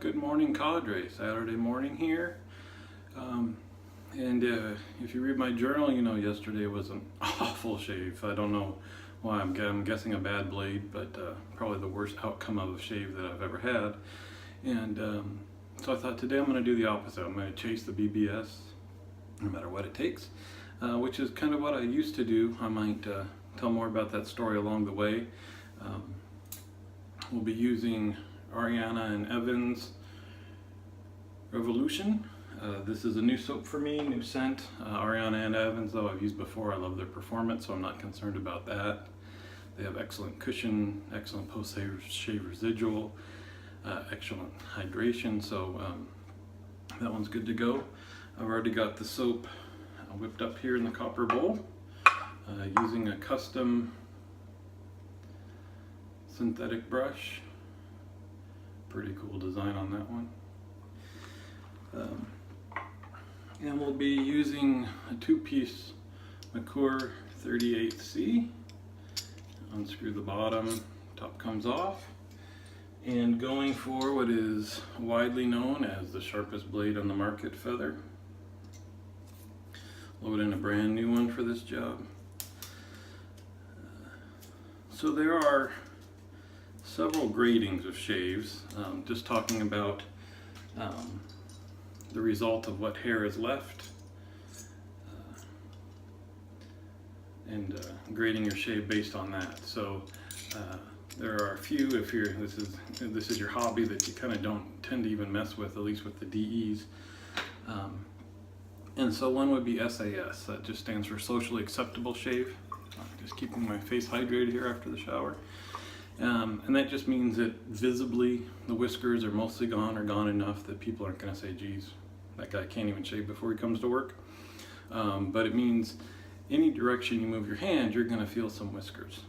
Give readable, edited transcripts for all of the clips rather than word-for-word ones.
Good morning, Cadre. Saturday morning here. If you read my journal, you know yesterday was an awful shave. I don't know why. I'm guessing a bad blade, but probably the worst outcome of a shave that I've ever had. So I thought today I'm going to do the opposite. I'm going to chase the BBS no matter what it takes, which is kind of what I used to do. I might tell more about that story along the way. We'll be using Ariana and Evans Revolution. This is a new soap for me, new scent. Ariana and Evans, though, I've used before. I love their performance, so I'm not concerned about that. They have excellent cushion, excellent post-shave residual, excellent hydration, so that one's good to go. I've already got the soap whipped up here in the copper bowl using a custom synthetic brush. Pretty cool design on that one. And we'll be using a 2-piece Merkur 38C. Unscrew the bottom, top comes off. And going for what is widely known as the sharpest blade on the market, feather. Load in a brand new one for this job. So there are several gradings of shaves, just talking about the result of what hair is left and grading your shave based on that. So there are a few, if this is your hobby that you kind of don't tend to even mess with, at least with the DEs. And so one would be SAS. That just stands for socially acceptable shave. Just keeping my face hydrated here after the shower. And that just means that visibly the whiskers are mostly gone or gone enough that people aren't going to say, geez, that guy can't even shave before he comes to work. But it means any direction you move your hand, you're going to feel some whiskers.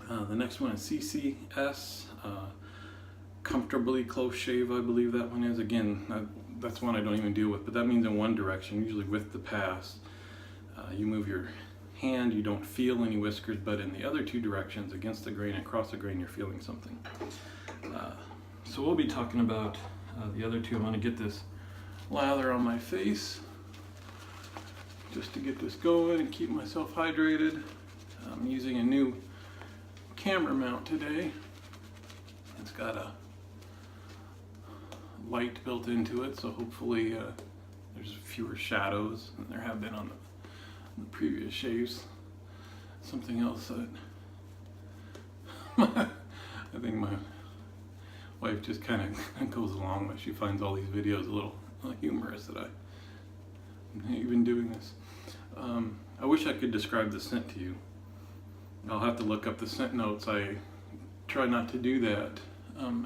The next one is CCS, comfortably close shave, I believe that one is. Again, that's one I don't even deal with, but that means in one direction, usually with the pass. You move your hand, you don't feel any whiskers, but in the other two directions, against the grain and across the grain, you're feeling something. So we'll be talking about the other two. I'm going to get this lather on my face just to get this going and keep myself hydrated. I'm using a new camera mount today. It's got a light built into it, so hopefully there's fewer shadows than there have been on the previous shaves. Something else that I think my wife just kind of goes along with. She finds all these videos a little humorous that I'm even doing this. I wish I could describe the scent to you. I'll have to look up the scent notes. I try not to do that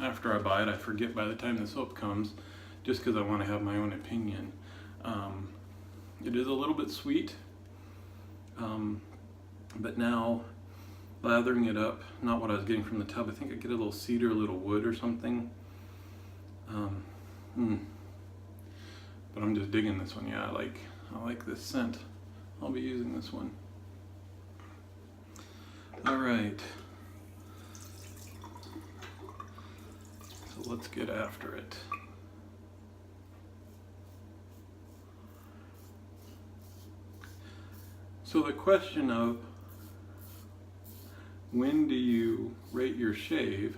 after I buy it. I forget by the time the soap comes, just because I want to have my own opinion. It is a little bit sweet. But now lathering it up, not what I was getting from the tub. I think I get a little cedar, a little wood or something. But I'm just digging this one. Yeah, I like this scent. I'll be using this one. All right. So let's get after it. So the question of when do you rate your shave,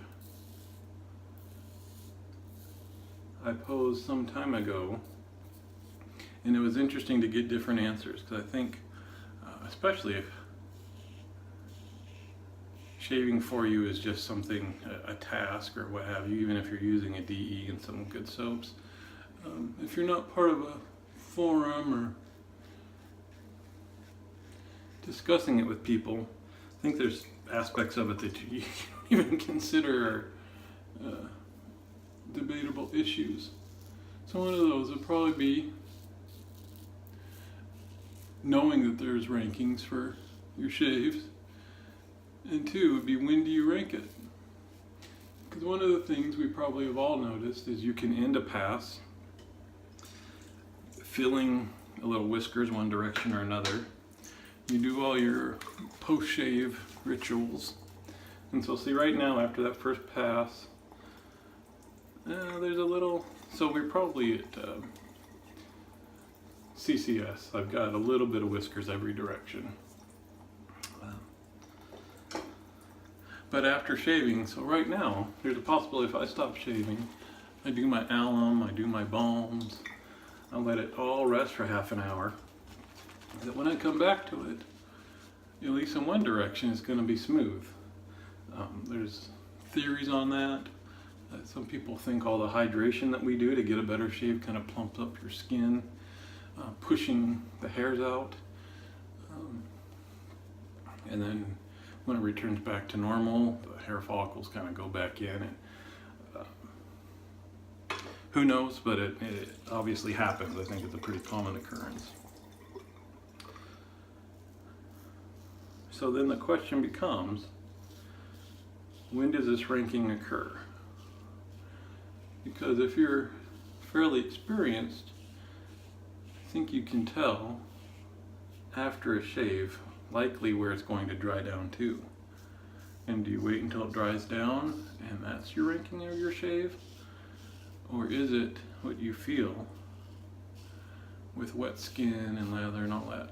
I posed some time ago, and it was interesting to get different answers, because I think, especially if shaving for you is just something, a task or what have you, even if you're using a DE and some good soaps, if you're not part of a forum or discussing it with people, I think there's aspects of it that you don't even consider debatable issues. So one of those would probably be knowing that there's rankings for your shaves, and two would be when do you rank it? Because one of the things we probably have all noticed is you can end a pass feeling a little whiskers one direction or another. You do all your post-shave rituals, and so see right now after that first pass, There's a little, so we're probably at CCS. I've got a little bit of whiskers every direction. But after shaving, so right now, there's a possibility if I stop shaving, I do my alum, I do my balms, I let it all rest for half an hour, that when I come back to it, at least in one direction, it's going to be smooth. There's theories on that. Some people think all the hydration that we do to get a better shave kind of plumps up your skin, pushing the hairs out. And then when it returns back to normal, the hair follicles kind of go back in. And who knows, but it obviously happens. I think it's a pretty common occurrence. So then the question becomes, when does this ranking occur? Because if you're fairly experienced, I think you can tell after a shave likely where it's going to dry down to. And do you wait until it dries down and that's your ranking of your shave? Or is it what you feel with wet skin and lather and all that?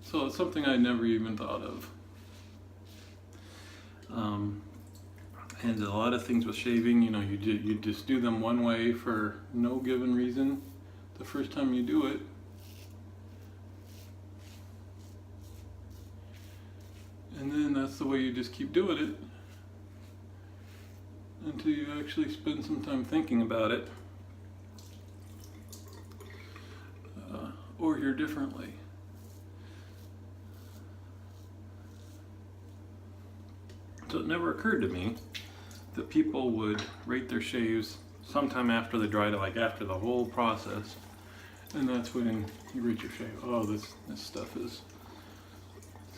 So it's something I never even thought of. And a lot of things with shaving, you know, you just do them one way for no given reason the first time you do it. And then that's the way you just keep doing it until you actually spend some time thinking about it or hear differently. So it never occurred to me that people would rate their shaves sometime after they dry, like after the whole process, and that's when you rate your shave. Oh, this stuff is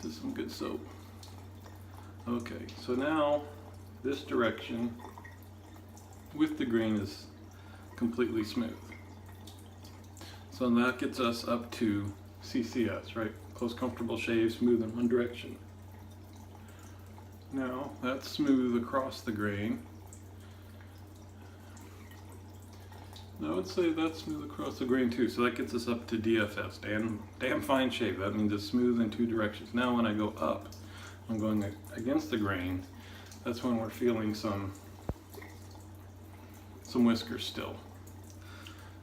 some good soap. Okay, so now this direction with the grain is completely smooth. So that gets us up to CCS, right? Close, comfortable shave, smooth in one direction. Now that's smooth across the grain. I would say that's smooth across the grain too. So that gets us up to DFS, damn fine shave. That means it's smooth in two directions. Now when I go up, I'm going against the grain. That's when we're feeling some whiskers still.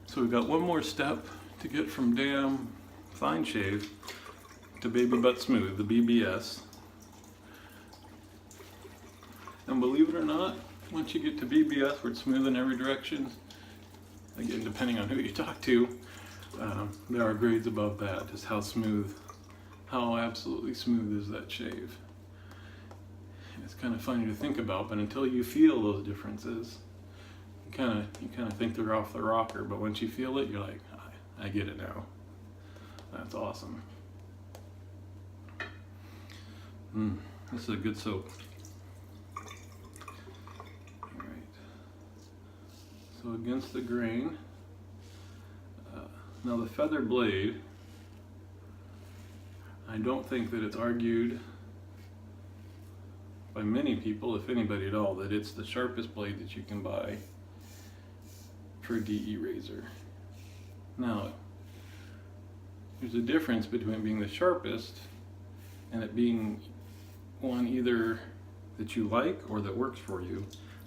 So we've got one more step to get from damn fine shave to baby butt smooth, the BBS. And believe it or not, once you get to BBS where it's smooth in every direction, again, depending on who you talk to, there are grades above that. Just how absolutely smooth is that shave. It's kind of funny to think about, but until you feel those differences, you kind of think they're off the rocker. But once you feel it, you're like, I get it now. That's awesome. This is a good soap. So against the grain. Now the feather blade, I don't think that it's argued by many people, if anybody at all, that it's the sharpest blade that you can buy for a DE razor. Now, there's a difference between being the sharpest and it being one either that you like or that works for you.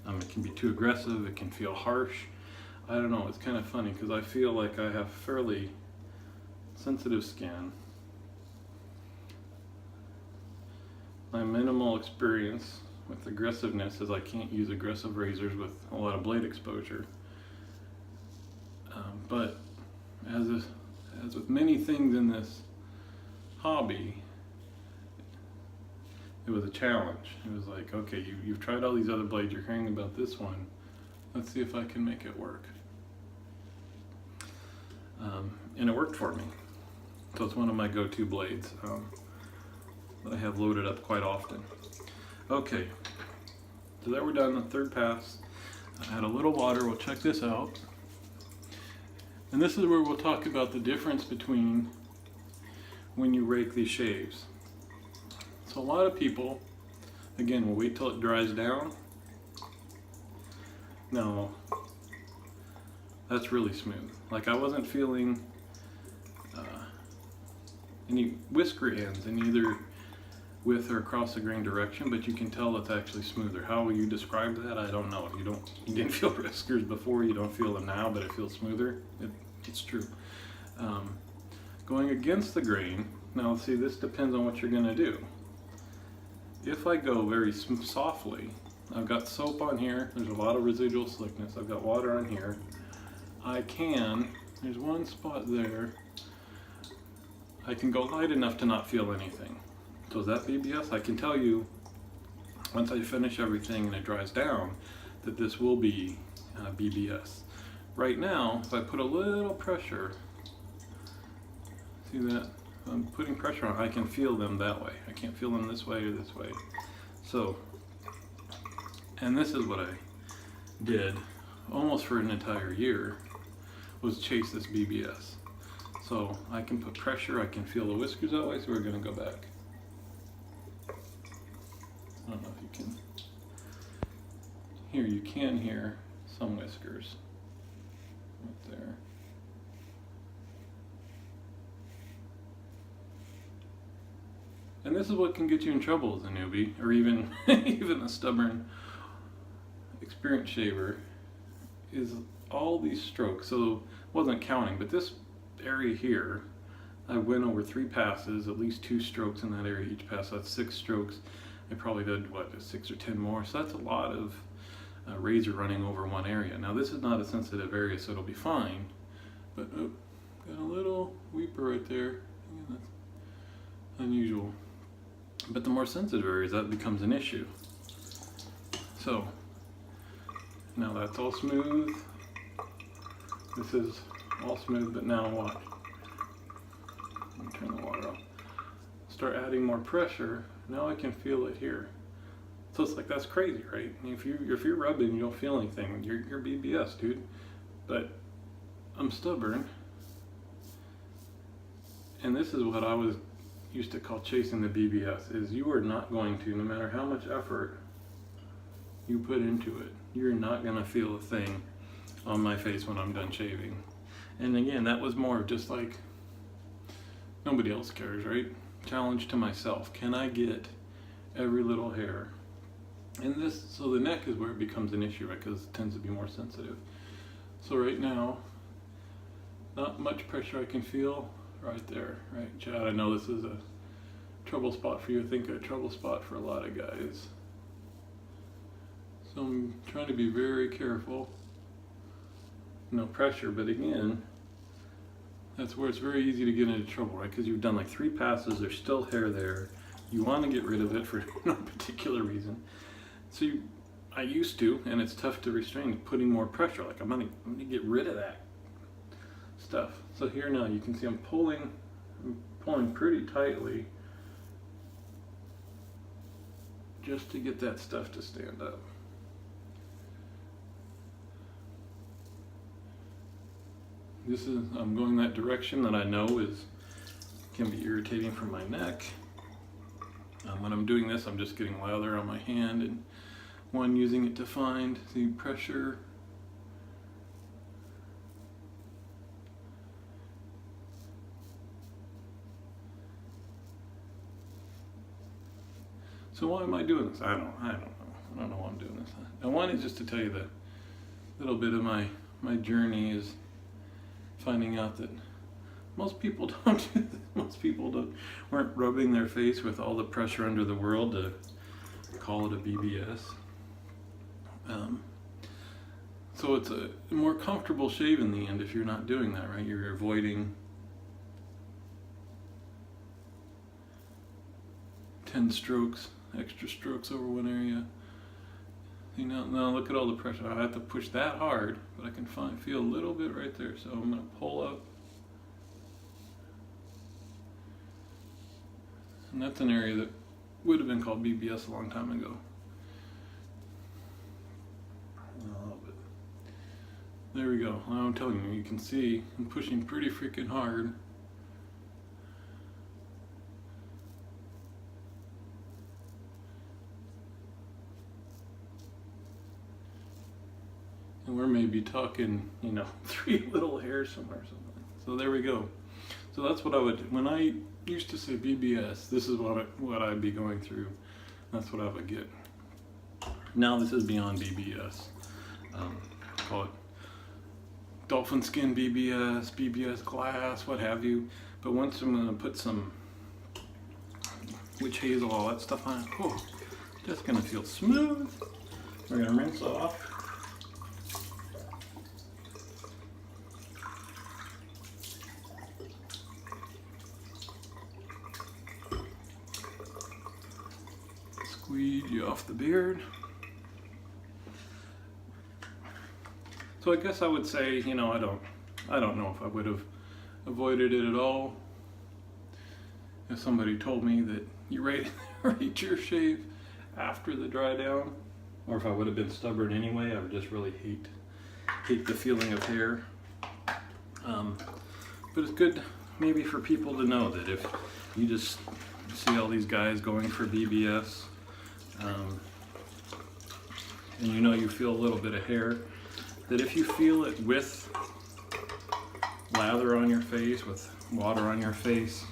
It can be too aggressive, it can feel harsh. I don't know, it's kind of funny because I feel like I have fairly sensitive skin. My minimal experience with aggressiveness is I can't use aggressive razors with a lot of blade exposure. But as with many things in this hobby, it was a challenge. It was like, okay, you've tried all these other blades, you're hearing about this one, let's see if I can make it work. And it worked for me. So it's one of my go-to blades that I have loaded up quite often. Okay, so there we're done, the third pass. I add a little water, we'll check this out. And this is where we'll talk about the difference between when you rake these shaves. So a lot of people, again, will wait till it dries down Now, that's really smooth. Like, I wasn't feeling any whisker ends in either with or across the grain direction, but you can tell it's actually smoother. How will you describe that? I don't know. You didn't feel whiskers before, you don't feel them now, but it feels smoother. It's true. Going against the grain, now see, this depends on what you're gonna do. If I go very softly, I've got soap on here, there's a lot of residual slickness, I've got water on here, there's one spot there, I can go light enough to not feel anything. So is that BBS? I can tell you, once I finish everything and it dries down, that this will be BBS. Right now, if I put a little pressure, see that? I'm putting pressure on, I can feel them that way. I can't feel them this way or this way. So, and this is what I did almost for an entire year, was chase this BBS. So I can put pressure, I can feel the whiskers that way, so we're gonna go back. I don't know if you can hear, you can hear some whiskers right there. And this is what can get you in trouble as a newbie, or even even a stubborn, experienced shaver, is all these strokes. So wasn't counting, but this area here, I went over 3 passes, at least 2 strokes in that area each pass. That's 6 strokes. I probably did, 6 or 10 more. So that's a lot of razor running over one area. Now this is not a sensitive area, so it'll be fine. But got a little weeper right there. Yeah, that's unusual. But the more sensitive areas, that becomes an issue. So now that's all smooth. This is all smooth, but now watch. Let me turn the water off. Start adding more pressure. Now I can feel it here. So it's like, that's crazy, right? If you're rubbing, you don't feel anything. You're BBS, dude. But I'm stubborn, and this is what I was used to call chasing the BBS. Is you are not going to, no matter how much effort you put into it, you're not gonna feel a thing on my face when I'm done shaving. And again, that was more of just like, nobody else cares, right? Challenge to myself. Can I get every little hair? And this, so the neck is where it becomes an issue, right? Because it tends to be more sensitive. So right now, not much pressure I can feel right there, right? Chad, I know this is a trouble spot for you. I think a trouble spot for a lot of guys. So I'm trying to be very careful. No pressure, but again, that's where it's very easy to get into trouble, right? Because you've done like 3 passes, there's still hair there. You want to get rid of it for no particular reason. So I used to, and it's tough to restrain, putting more pressure. Like I'm gonna get rid of that stuff. So here now you can see I'm pulling pretty tightly just to get that stuff to stand up. I'm going that direction that I know can be irritating for my neck. When I'm doing this, I'm just getting lather on my hand and using it to find the pressure. So why am I doing this? I don't know. I don't know why I'm doing this. And one is just to tell you the little bit of my journey is finding out that most people don't do this. Most people weren't rubbing their face with all the pressure under the world to call it a BBS. So it's a more comfortable shave in the end if you're not doing that, right? You're avoiding 10 strokes, extra strokes over one area. You know, now look at all the pressure. I have to push that hard, but I can feel a little bit right there. So I'm going to pull up. And that's an area that would have been called BBS a long time ago. But there we go. I'm telling you, you can see I'm pushing pretty freaking hard. we're maybe talking, 3 little hairs somewhere. So there we go. So that's what I would, when I used to say BBS, this is what I'd be going through. That's what I would get. Now this is beyond BBS. Call it dolphin skin BBS, BBS glass, what have you. But once I'm going to put some witch hazel, all that stuff on it, just going to feel smooth. We're going to rinse off. Squeeze you off the beard. So I guess I would say, I don't know if I would have avoided it at all if somebody told me that you rate your shave after the dry down, or if I would have been stubborn anyway. I would just really hate the feeling of hair. But it's good maybe for people to know that if you just see all these guys going for BBS, and you feel a little bit of hair, that if you feel it with lather on your face, with water on your face,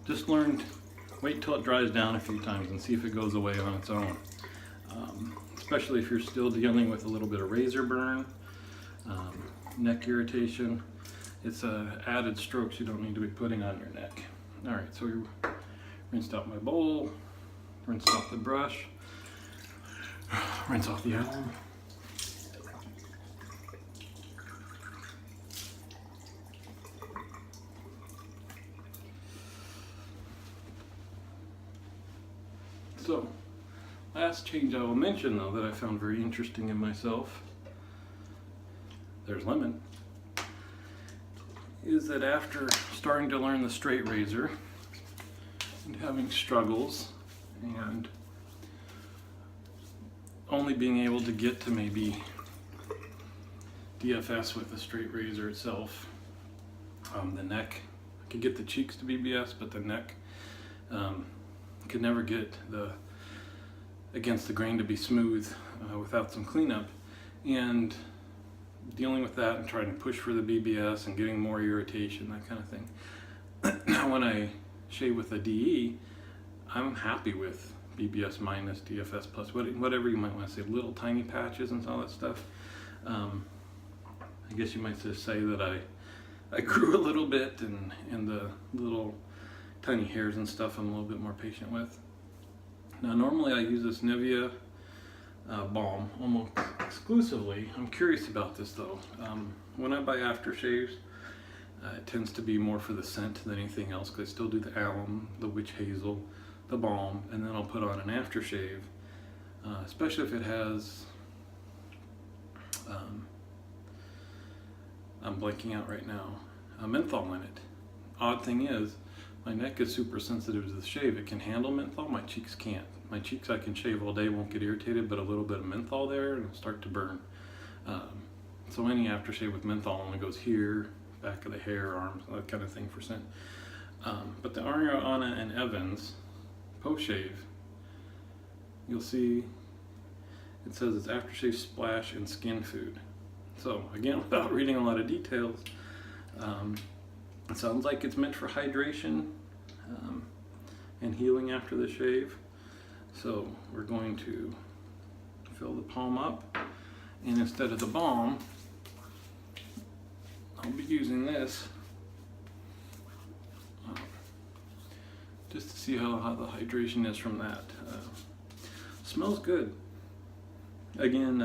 just wait till it dries down a few times and see if it goes away on its own. Especially if you're still dealing with a little bit of razor burn, neck irritation. It's added strokes you don't need to be putting on your neck. All right, so we rinsed out my bowl, rinsed off the brush, rinse off the arm. So, last change I will mention though that I found very interesting in myself, there's lemon, is that after starting to learn the straight razor and having struggles and only being able to get to maybe DFS with the straight razor itself, the neck, I could get the cheeks to BBS, but the neck, could never get against the grain to be smooth without some cleanup. And dealing with that and trying to push for the BBS and getting more irritation, that kind of thing. Now when I shave with a DE, I'm happy with BBS minus, DFS plus, whatever you might want to say, little tiny patches and all that stuff. I guess you might just say that I grew a little bit, and the little tiny hairs and stuff I'm a little bit more patient with. Now normally I use this Nivea balm almost exclusively. I'm curious about this though. When I buy aftershaves, it tends to be more for the scent than anything else, because I still do the alum, the witch hazel, the balm, and then I'll put on an aftershave, especially if it has, I'm blanking out right now, menthol in it. Odd thing is, my neck is super sensitive to the shave. It can handle menthol, my cheeks can't. My cheeks I can shave all day, won't get irritated, but a little bit of menthol there and it'll start to burn. So any aftershave with menthol only goes here, back of the hair, arms, that kind of thing for scent. But the Ariana and Evans post-shave, you'll see it says it's aftershave splash and skin food. So again, without reading a lot of details, it sounds like it's meant for hydration and healing after the shave. So we're going to fill the palm up, and instead of the balm, I'll be using this just to see how the hydration is from that. Smells good. Again,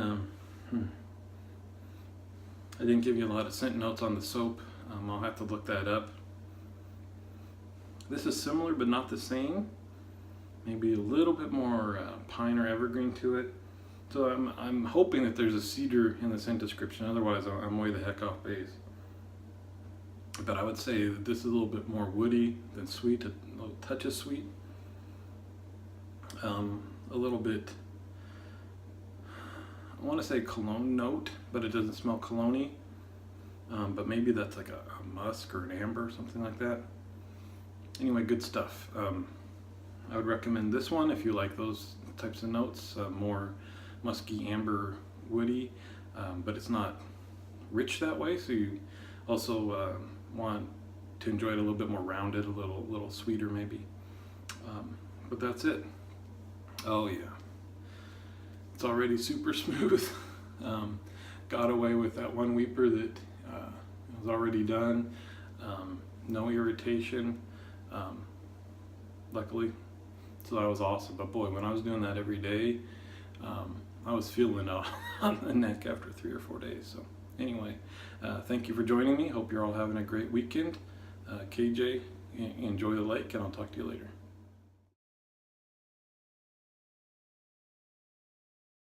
I didn't give you a lot of scent notes on the soap. I'll have to look that up. This is similar but not the same. Maybe a little bit more pine or evergreen to it. So I'm hoping that there's a cedar in the scent description. Otherwise, I'm way the heck off base. But I would say that this is a little bit more woody than sweet, a little touch of sweet. A little bit, I want to say cologne note, but it doesn't smell cologne-y. But maybe that's like a musk or an amber, something like that. Anyway, good stuff. I would recommend this one if you like those types of notes, more musky, amber, woody, but it's not rich that way. So you also want to enjoy it a little bit more rounded, a little sweeter maybe. But that's it. Oh yeah, it's already super smooth. Got away with that one weeper that was already done. No irritation, luckily. So that was awesome. But boy, when I was doing that every day, I was feeling it on the neck after 3 or 4 days. So anyway, thank you for joining me. Hope you're all having a great weekend. KJ, enjoy the lake, and I'll talk to you later.